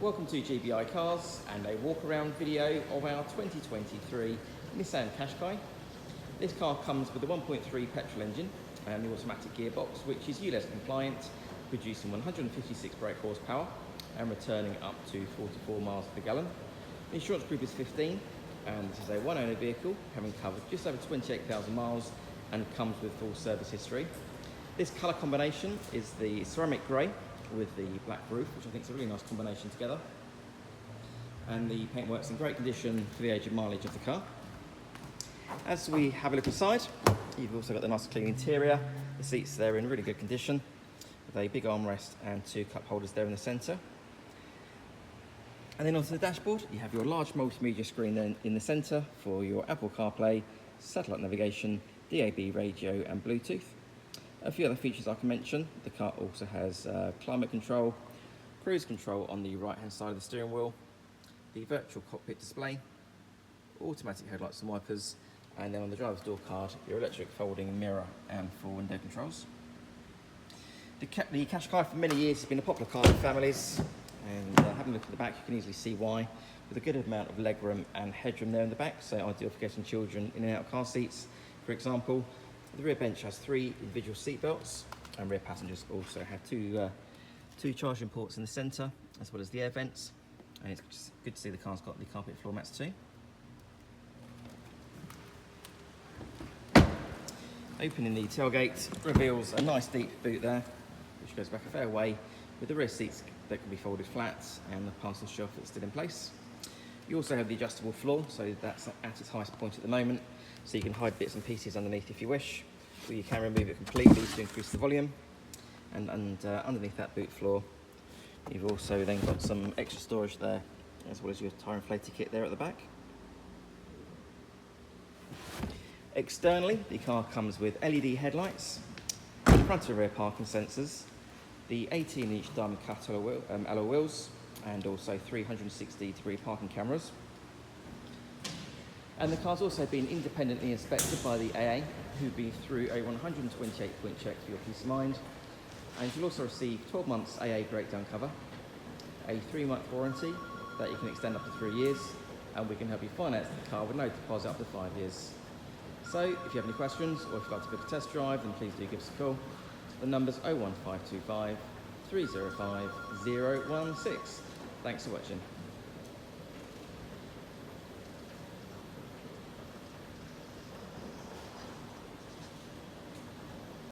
Welcome to GBI Cars and a walk around video of our 2023 Nissan Qashqai. This car comes with a 1.3 petrol engine and the automatic gearbox, which is ULEZ compliant, producing 156 brake horsepower and returning up to 44 miles per gallon. The insurance group is 15 and this is a one owner vehicle, having covered just over 28,000 miles and comes with full service history. This colour combination is the ceramic grey with the black roof, which I think is a really nice combination together. And the paintwork's in great condition for the age and mileage of the car. As we have a look inside, you've also got the nice clean interior. The seats there are in really good condition, with a big armrest and two cup holders there in the centre. And then onto the dashboard, you have your large multimedia screen then in the centre for your Apple CarPlay, satellite navigation, DAB radio and Bluetooth. A few other features I can mention: the car also has climate control, cruise control on the right hand side of the steering wheel, the virtual cockpit display, automatic headlights and wipers, and then on the driver's door card, your electric folding mirror and full window controls. The Qashqai for many years has been a popular car for families, and having a look at the back you can easily see why, with a good amount of legroom and headroom there in the back, so ideal for getting children in and out of car seats, for example. The rear bench has 3 individual seat belts, and rear passengers also have two charging ports in the centre, as well as the air vents. And it's just good to see the car's got the carpet floor mats too. Opening the tailgate reveals a nice deep boot there, which goes back a fair way, with the rear seats that can be folded flat and the parcel shelf that's still in place. You also have the adjustable floor, so that's at its highest point at the moment, so you can hide bits and pieces underneath if you wish, or you can remove it completely to increase the volume. And underneath that boot floor, you've also then got some extra storage there, as well as your tyre inflator kit there at the back. Externally, the car comes with LED headlights, front and rear parking sensors, the 18-inch diamond cut alloy wheels, and also 360-degree parking cameras. And the car's also been independently inspected by the AA, who've been through a 128-point check for your peace of mind. And you'll also receive 12 months AA breakdown cover, a 3-month warranty that you can extend up to 3 years, and we can help you finance the car with no deposit up to 5 years. So if you have any questions, or if you'd like to book a test drive, then please do give us a call. The number's 01525 305 016. Thanks for watching.